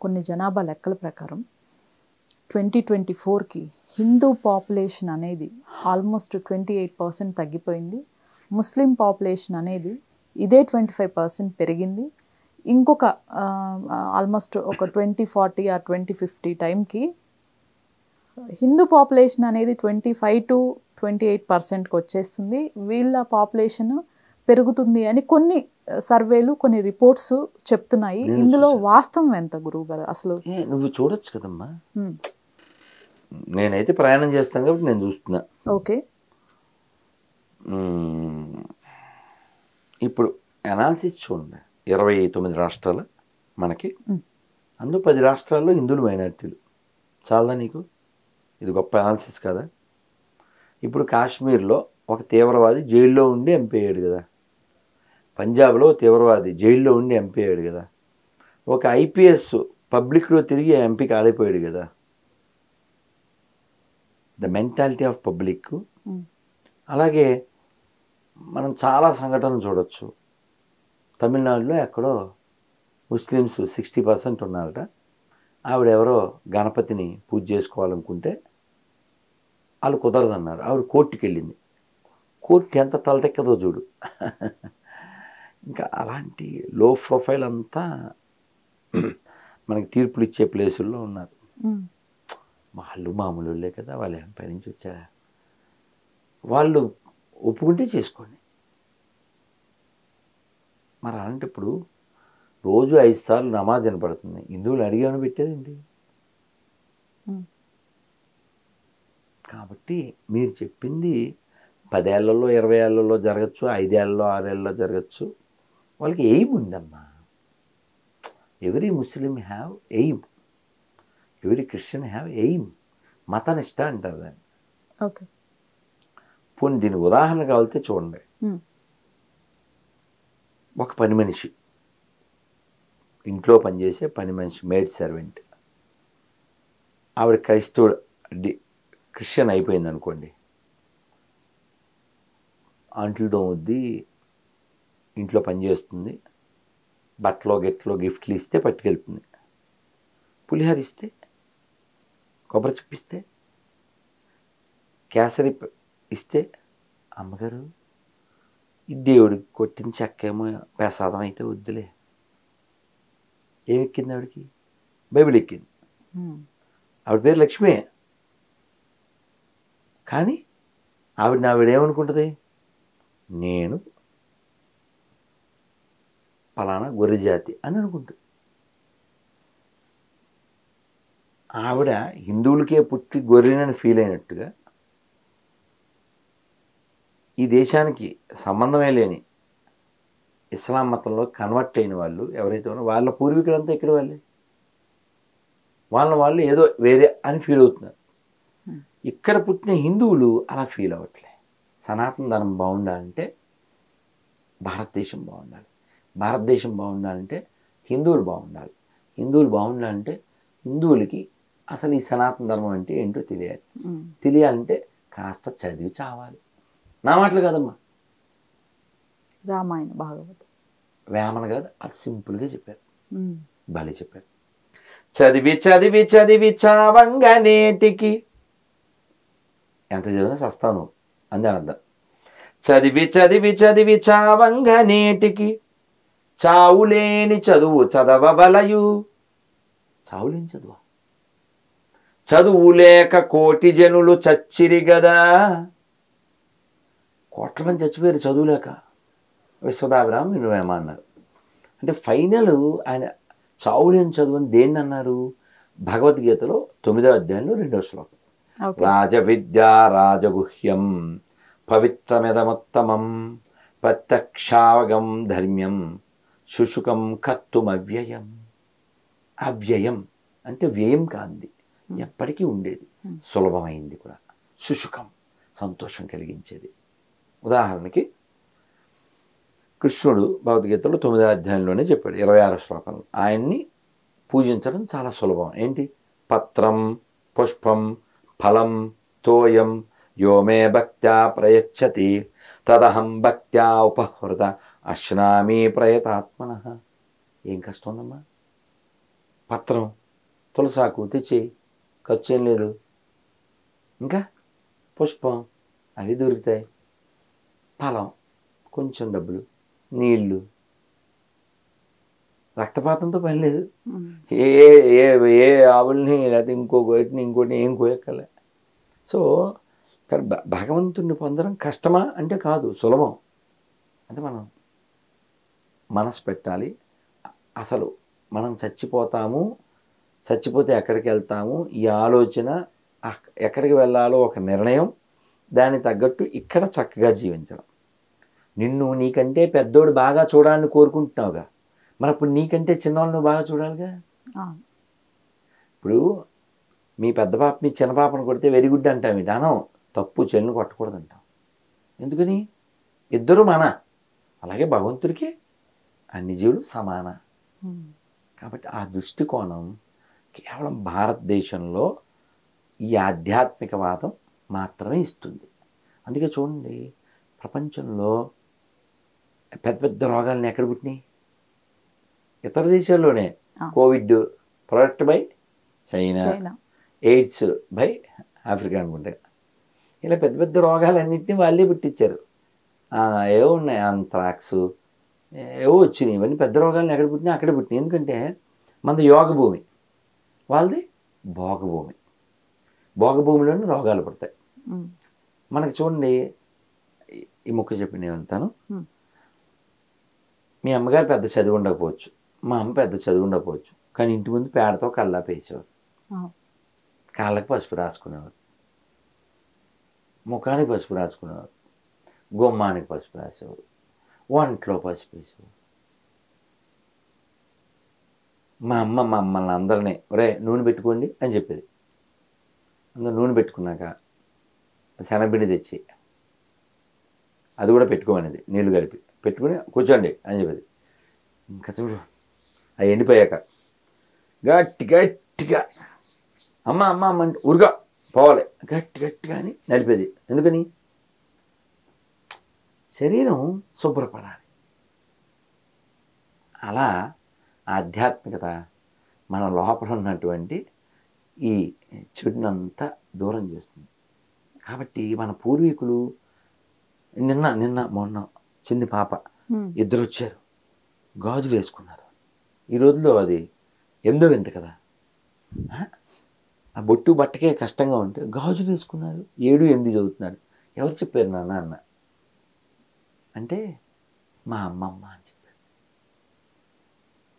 కొన్ని జనాభా లెక్కల ప్రకారం 2024కి హిందూ పాపులేషన్ అనేది ఆల్మోస్ట్ 28% తగ్గిపోయింది. ముస్లిం పాపులేషన్ అనేది ఇదే 25% పెరిగింది. ఇంకొక ఆల్మోస్ట్ ఒక 2040 ఆ 2050 టైంకి హిందూ పాపులేషన్ అనేది 25 to 28%కి వచ్చేస్తుంది. వీళ్ళ పాపులేషన్ పెరుగుతుంది అని కొన్ని సర్వేలు కొన్ని రిపోర్ట్స్ చెప్తున్నాయి. ఇందులో వాస్తవం ఎంత గురువు గారు? అసలు నువ్వు చూడొచ్చు కదమ్మా. నేనైతే ప్రయాణం చేస్తాను కాబట్టి నేను చూస్తున్నా. ఓకే, ఇప్పుడు అనాలిసిస్ చూడండి. 29 రాష్ట్రాలు మనకి, అందులో 10 రాష్ట్రాల్లో హిందువులు మైనారిటీలు. చాలా నీకు ఇది గొప్ప అనాలిసిస్ కదా. ఇప్పుడు కాశ్మీర్లో ఒక తీవ్రవాది జైల్లో ఉండి ఎంపీ అయ్యాడు కదా. పంజాబ్లో తీవ్రవాది జైల్లో ఉండి ఎంపీ అయ్యాడు కదా. ఒక ఐపీఎస్ పబ్లిక్లో తిరిగి ఎంపీ కాలిపోయాడు కదా. The mentality of public. అలాగే మనం చాలా సంఘటనలు చూడొచ్చు. తమిళనాడులో ఎక్కడో ముస్లిమ్స్ 60% ఉన్నారట. ఆవిడెవరో గణపతిని పూజ చేసుకోవాలనుకుంటే వాళ్ళు కుదరదన్నారు. ఆవిడ కోర్టుకి వెళ్ళింది. కోర్టు ఎంత తలటెక్కదో చూడు. ఇంకా అలాంటి లో ప్రొఫైల్ అంతా మనకి తీర్పులు ఇచ్చే ప్లేసుల్లో ఉన్నారు. వాళ్ళు మామూలులే కదా, వాళ్ళు ఎంపై నుంచి వచ్చారా. వాళ్ళు ఒప్పుకుంటే చేసుకోండి. మరి అలాంటప్పుడు రోజు 5 సార్లు నమాజ్ వినపడుతుంది. హిందువులు అడిగామని పెట్టేదేంటి? కాబట్టి మీరు చెప్పింది 10 ఏళ్లలో 20 ఏళ్లలో జరగచ్చు, 5 ఏళ్లలో 6 ఏళ్లలో జరగచ్చు. వాళ్ళకి ఎయిమ్ ఉందమ్మా. Every Muslim have aim, every Christian have aim. మతనిష్ట అంటారు దాన్ని. ఓకే, పోనీ దీని ఉదాహరణ కావాలితే చూడండి. ఒక పని మనిషి, ఇంట్లో పనిచేసే పని మనిషి, మేడ్ సర్వెంట్. ఆవిడ క్రైస్తవుడు క్రిస్టియన్ అయిపోయింది అనుకోండి. అంట్లు తోముద్ది, ఇంట్లో పనిచేస్తుంది, బట్టలో గిఫ్ట్లు ఇస్తే పట్టుకెళ్తుంది. పులిహోర ఇస్తే, కొబ్బరి చూపిస్తే, కేసరి ఇస్తే, అమ్మగారు ఈ దేవుడికి కొట్టిన చెక్కేమో ప్రసాదం అయితే వద్దులే. ఏమెక్కింది ఆవిడకి? బైబిల్ ఎక్కింది. ఆవిడ పేరు లక్ష్మే. కానీ ఆవిడేమనుకుంటుంది? నేను పలానా గొర్రె జాతి అని అనుకుంటుంది. ఆవిడ హిందువులకే పుట్టి గొర్రెనని ఫీల్ అయినట్టుగా ఈ దేశానికి సంబంధమే లేని ఇస్లాం మతంలో కన్వర్ట్ అయిన వాళ్ళు ఎవరైతే ఉన్నారో వాళ్ళ పూర్వీకులంతా ఇక్కడ వాళ్ళు ఏదో వేరే అని ఫీల్ అవుతున్నారు. ఇక్కడ పుట్టిన హిందువులు అలా ఫీల్ అవ్వట్లే. సనాతన ధర్మం బాగుండాలంటే భారతదేశం బాగుండాలి, భారతదేశం బాగుండాలంటే హిందువులు బాగుండాలి, హిందువులు బాగుండాలంటే హిందువులకి అసలు ఈ సనాతన ధర్మం అంటే ఏంటో తెలియాలి. తెలియాలంటే కాస్త చదివి చావాలి. నా మాటలు కాదమ్మా, రామాయణ భాగవతం వేమన కాదు, అది సింపుల్గా చెప్పారు, భలే చెప్పారు. చదివి చదివి చదివి చావంగా నేటికి, ఎంత చదివినా చస్తాను అందే అర్థం. చదివి చదివి చదివి చావంగా నేటికి, చావులేని చదువు చదవవలయు. చావులేని చదువు, చదువు లేక కోటి జనులు చచ్చిరి గదా. కోట్ల మంది చచ్చిపోయారు చదువు లేక. విశ్వదాభిరామ్ నువ్వేమో అన్నారు. అంటే ఫైనల్ ఆయన చావులేని చదువు అని దేన్ని అన్నారు? భగవద్గీతలో 9వ అధ్యాయంలో 2వ శ్లోకం. రాజవిద్యా రాజగుహ్యం పవిత్రమిదముత్తమం ప్రత్యక్షావగం ధర్మ్యం శుశుకం కర్తుమవ్యయం. అవ్యయం అంటే వ్యయం కాంది, ఎప్పటికీ ఉండేది, సులభమైంది కూడా. శుశుకం సంతోషం కలిగించేది. ఉదాహరణకి కృష్ణుడు భగవద్గీతలో 9వ అధ్యాయంలోనే చెప్పాడు 26వ శ్లోకంలో, ఆయన్ని పూజించడం చాలా సులభం. ఏంటి? పత్రం పుష్పం ఫలం తోయం యోమే భక్త్యా ప్రయచ్చతి తదహం భక్త్యా ఉపహృత అశ్నామీ ప్రయతాత్మన. ఏం కష్టం ఉందమ్మా? పత్రం, తులసాకు తెచ్చి, ఖర్చు ఏం లేదు. ఇంకా పుష్పం అవి దొరుకుతాయి, ఫలం, కొంచెం డబ్బులు, నీళ్ళు, రక్తపాతంతో పని లేదు. ఏ ఏ ఏ ఆవుల్ని లేకపోతే ఇంకోటి ఏం కోయక్కలే. సో ఇక్కడ భగవంతుడిని పొందడం కష్టమా అంటే కాదు, సులభం. అంటే మనం మనసు పెట్టాలి. అసలు మనం చచ్చిపోతే ఎక్కడికి వెళ్తాము, ఈ ఆలోచన, ఎక్కడికి వెళ్ళాలో ఒక నిర్ణయం, దానికి తగ్గట్టు ఇక్కడ చక్కగా జీవించడం. నీకంటే పెద్దోడు బాగా చూడాలని కోరుకుంటున్నావుగా, మరి అప్పుడు నీకంటే చిన్నవాళ్ళు నువ్వు బాగా చూడాలిగా. ఇప్పుడు మీ పెద్ద పాపని చిన్న పాపను కొడితే వెరీ గుడ్ అంటాం, అనం తప్పు, చెల్లిని కొట్టకూడదు అంటాం. ఎందుకని? ఇద్దరు మన, అలాగే భగవంతుడికి అన్ని జీవులు సమాన. కాబట్టి ఆ దృష్టికోణం కేవలం భారతదేశంలో ఈ ఆధ్యాత్మికవాదం మాత్రమే ఇస్తుంది. అందుకే చూడండి, ప్రపంచంలో పెద్ద పెద్ద రోగాలను ఎక్కడ పుట్టినాయి? ఇతర దేశాల్లోనే. Covid product by China, AIDS by Africa అనుకుంటే. ఇలా పెద్ద పెద్ద రోగాలన్నింటినీ వాళ్ళే పుట్టించారు. ఏవో ఉన్నాయి, అంత్రాక్స్ ఏవో వచ్చినాయి. ఇవన్నీ పెద్ద రోగాలను ఎక్కడ పుట్టినా అక్కడే పుట్టినాయి. ఎందుకంటే మనది యోగ భూమి, వాళ్ళది భోగభూమి. భోగభూమిలోనే రోగాలు పడతాయి. మనకి చూడండి, ఈ ముక్క చెప్పి నేను వెళ్తాను. మీ అమ్మగారు పెద్ద చదివి ఉండకపోవచ్చు, మా అమ్మ పెద్ద చదివి ఉండకపోవచ్చు, కానీ ఇంటి ముందు పేడతో కల్లాపు వేసేవారు, కాళ్ళకి పసుపు రాసుకునేవారు, ముఖానికి పసుపు రాసుకునేవారు, గుమ్మానికి పసుపు రాసేవారు, వంటలో పసుపు వేసేవారు. మా అమ్మ మమ్మల్ని అందరినీ నూనె పెట్టుకోండి అని చెప్పేది. అందరూ నూనె పెట్టుకున్నాక శనగపిండి తెచ్చి అది కూడా పెట్టుకోమనేది, నీళ్లు కలిపి పెట్టుకుని కూర్చోండి అని చెప్పేది. ఇంకా చూడు, అవి ఎండిపోయాక గట్టిగా అమ్మ అంటే ఉరుగా పోవాలి, గట్టిగా అని నలిపేది. ఎందుకని? శరీరం శుభ్రపడాలి. అలా ఆధ్యాత్మికత మన లోపల ఉన్నటువంటి ఈ చెడునంతా దూరం చేస్తుంది. కాబట్టి మన పూర్వీకులు నిన్న మొన్న చిన్ని పాప ఇద్దరు వచ్చారు, గాజులు వేసుకున్నారు. ఈ రోజుల్లో అది 8వ వింత కదా. ఆ బొట్టు బట్టకే కష్టంగా ఉంటే గాజులు వేసుకున్నారు, 7, 8 చదువుతున్నారు. ఎవరు చెప్పారు నాన్న అన్న అంటే మా అమ్మమ్మ అని చెప్పారు.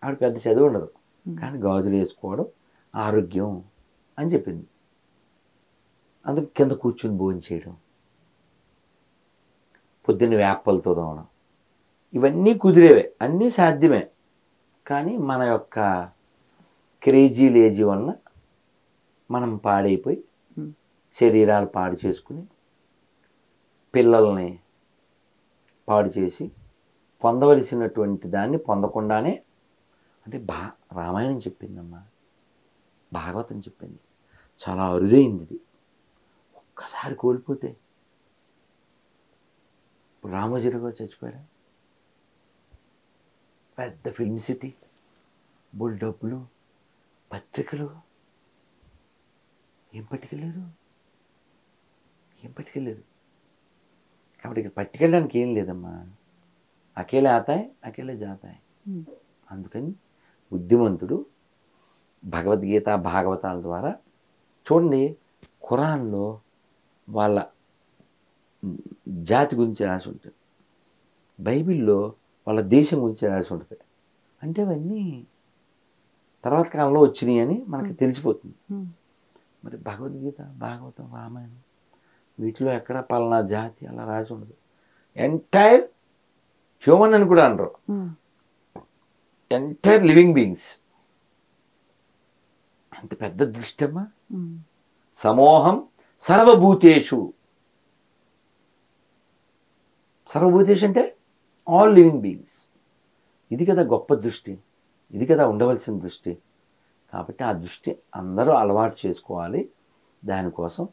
ఆవిడ పెద్ద చదువు ఉండదు, కానీ గాజులు వేసుకోవడం ఆరోగ్యం అని చెప్పింది. అందుకు కింద కూర్చుని భోజనం చేయడం, పొద్దున్న వేపలతో తోమడం, ఇవన్నీ కుదిరేవే, అన్నీ సాధ్యమే. కానీ మన యొక్క క్రేజీ లేజీ వలన మనం పాడైపోయి శరీరాలు పాడు చేసుకుని పిల్లల్ని పాడు చేసి పొందవలసినటువంటి దాన్ని పొందకుండానే, అంటే రామాయణం చెప్పిందమ్మా, భాగవతం చెప్పింది, చాలా అరుదైంది ఇది. ఒక్కసారి కోల్పోతే, ఇప్పుడు రామోజీరావు గారు చచ్చిపోయారు, పెద్ద ఫిల్మ్ సిటీ, బోల్ డబ్బులు, పత్రికలు, ఏం పట్టుకెళ్ళారు? కాబట్టి ఇక్కడ పట్టుకెళ్ళడానికి ఏం లేదమ్మా, అకేలే ఆతాయి అకేలే జాతాయి. అందుకని బుద్ధిమంతుడు భగవద్గీత భాగవతాల ద్వారా చూడండి, ఖురాన్లో వాళ్ళ జాతి గురించి రాసి ఉంటుంది, బైబిల్లో వాళ్ళ దేశం గురించి రాసి ఉంటుంది. అంటే అవన్నీ తర్వాత కాలంలో వచ్చినాయి అని మనకి తెలిసిపోతుంది. మరి భగవద్గీత, భాగవతం, రామాయణం వీటిలో ఎక్కడ పలానా జాతి అలా రాసి ఉండదు. ఎంటైర్ హ్యూమన్ అని కూడా అనరు, ఎంటైర్ లివింగ్ బీయింగ్స్. అంత పెద్ద దృష్టి అమ్మా. సమోహం సర్వభూతేషు. సర్వభూతేషు అంటే ఆల్ లివింగ్ బీయింగ్స్. ఇది కదా గొప్ప దృష్టి, ఇది కదా ఉండవలసిన దృష్టి. కాబట్టి ఆ దృష్టి అందరూ అలవాటు చేసుకోవాలి. దానికోసం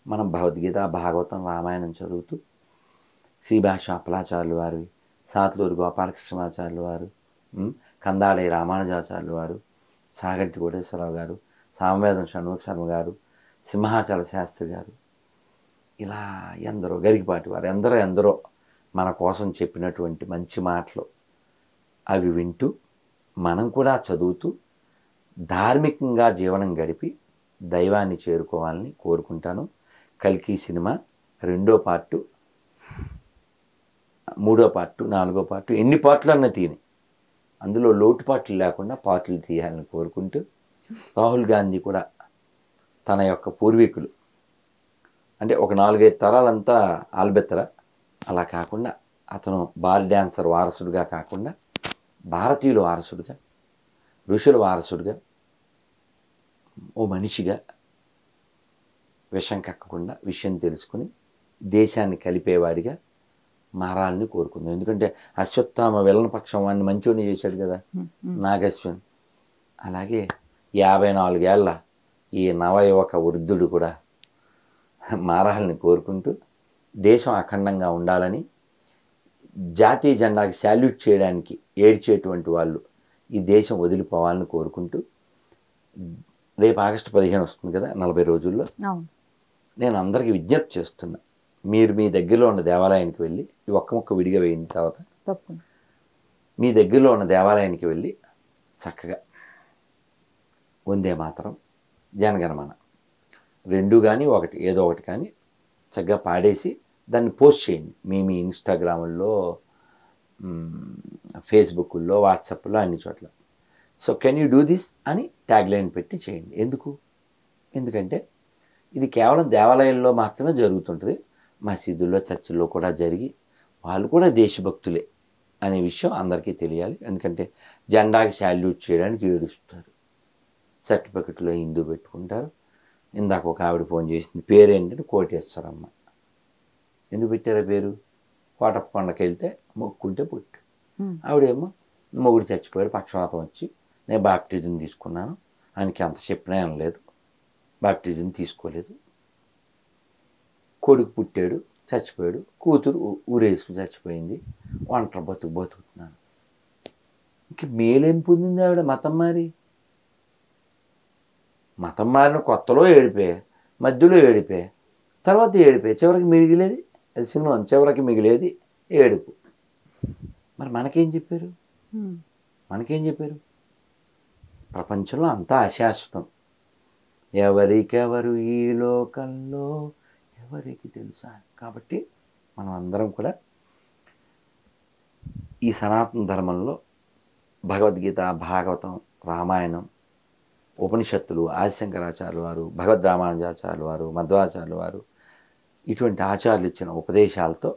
మనం భగవద్గీత, భాగవతం, రామాయణం చదువుతూ శ్రీభాష అప్పలాచార్యులు వారివి, సాతులూరు గోపాలకృష్ణమాచార్యులు వారు, కందాళి రామానుజాచార్యులు వారు, సాగంటి కోటేశ్వరరావు గారు, సామవేదం షణ్ముఖ శర్మ గారు, సింహాచల శాస్త్రి గారు, ఇలా ఎందరో గరికపాటి వారు, ఎందరో మన కోసం చెప్పినటువంటి మంచి మాటలు అవి వింటూ మనం కూడా చదువుతూ ధార్మికంగా జీవనం గడిపి దైవాన్ని చేరుకోవాలని కోరుకుంటాను. కల్కి సినిమా 2వ పార్టు, 3వ పార్టు, 4వ పార్టు, ఎన్ని పార్ట్లు అన్నా తీని, అందులో లోటుపాట్లు లేకుండా పార్ట్లు తీయాలని కోరుకుంటూ, రాహుల్ గాంధీ కూడా తన యొక్క పూర్వీకులు అంటే ఒక 4-5 తరాలంతా ఆల్బెత్తర, అలా కాకుండా అతను బార్ డ్యాన్సర్ వారసుడిగా కాకుండా భారతీయుల వారసుడిగా, ఋషుల వారసుడిగా, ఓ మనిషిగా విషం కక్కకుండా విషయం తెలుసుకుని దేశాన్ని కలిపేవాడిగా మారాలని కోరుకుందాం. ఎందుకంటే అశ్వత్థామ విలన పక్షం వాడిని మంచోని చేశాడు కదా నాగశ్వన్. అలాగే 54 ఏళ్ల ఈ నవయువక వృద్ధుడు కూడా మారాలని కోరుకుంటూ దేశం అఖండంగా ఉండాలని, జాతీయ జెండాకి శాల్యూట్ చేయడానికి ఏడ్చేటువంటి వాళ్ళు ఈ దేశం వదిలిపోవాలని కోరుకుంటూ, రేపు ఆగస్టు 15 వస్తుంది కదా, 40 రోజుల్లో నేను అందరికీ విజ్ఞప్తి చేస్తున్నా, మీరు మీ దగ్గరలో ఉన్న దేవాలయానికి వెళ్ళి, ఈ ఒక్క ముక్క విడిగా వేయింది తర్వాత మీ దగ్గరలో ఉన్న దేవాలయానికి వెళ్ళి చక్కగా వందే మాతరం, జనగణమన 2 కానీ 1 ఏదో ఒకటి కానీ చక్కగా పాడేసి దాన్ని పోస్ట్ చేయండి. మీ ఇన్స్టాగ్రాముల్లో, ఫేస్బుక్లో, వాట్సాప్లో, అన్ని చోట్ల. So can you do this అని ట్యాగ్లైన్ పెట్టి చేయండి. ఎందుకంటే ఇది కేవలం దేవాలయంలో మాత్రమే జరుగుతుంటుంది, మసీదుల్లో, చర్చిల్లో కూడా జరిగి వాళ్ళు కూడా దేశభక్తులే అనే విషయం అందరికీ తెలియాలి. ఎందుకంటే జెండాకి శాల్యూట్ చేయడానికి ఏడుస్తారు, సర్టిఫికెట్లో హిందూ పెట్టుకుంటారు. ఇందాక ఒక ఆవిడ ఫోన్ చేసింది, పేరేంటంటే కోటేశ్వరమ్మ. ఎందుకు పెట్టారా పేరు? కోటప్ప కొండకి వెళ్తే మొక్కుంటే పుట్టు. ఆవిడేమో మొగుడు చచ్చిపోయాడు, పక్షవాతం వచ్చి నేను బాప్టిజం తీసుకున్నాను, ఆయనకి అంత చెప్పినా అనలేదు, బాప్టిజం తీసుకోలేదు. కొడుకు పుట్టాడు, చచ్చిపోయాడు, కూతురు ఊరేసుకుని చచ్చిపోయింది, ఒంటరి బతుకుతున్నాను. ఇంక మేలేం పొందింది ఆవిడ? మతం మారిన కొత్తలో ఏడిపే, మధ్యలో ఏడిపే, తర్వాత ఏడిపే, చివరికి మిగిలేది అది సినిమా, చివరికి మిగిలేది ఏడుపు. మరి మనకేం చెప్పారు? ప్రపంచంలో అంతా అశాశ్వతం, ఎవరికెవరు ఈ లోకంలో ఎవరికి తెలుసా. కాబట్టి మనం అందరం కూడా ఈ సనాతన ధర్మంలో భగవద్గీత, భాగవతం, రామాయణం, ఉపనిషత్తులు, ఆదిశంకరాచార్యుల వారు, భగవద్ రామానుజాచార్యుల వారు, మధ్వాచార్యుల వారు, ఇటువంటి ఆచార్యులు ఇచ్చిన ఉపదేశాలతో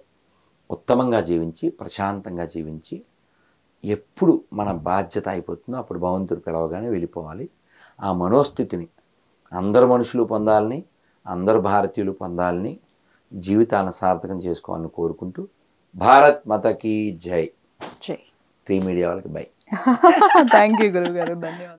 ఉత్తమంగా జీవించి, ప్రశాంతంగా జీవించి, ఎప్పుడు మన బాధ్యత అయిపోతుందో అప్పుడు భగవంతుడు పిలవగానే వెళ్ళిపోవాలి. ఆ మనోస్థితిని అందరు మనుషులు పొందాలని, అందరు భారతీయులు పొందాలని, జీవితాలను సార్థకం చేసుకోవాలని కోరుకుంటూ, భారత్ మాతాకి జై. 3 మీడియా వాళ్ళకి బై. థ్యాంక్ యూ గురువు గారు, ధన్యవాదాలు.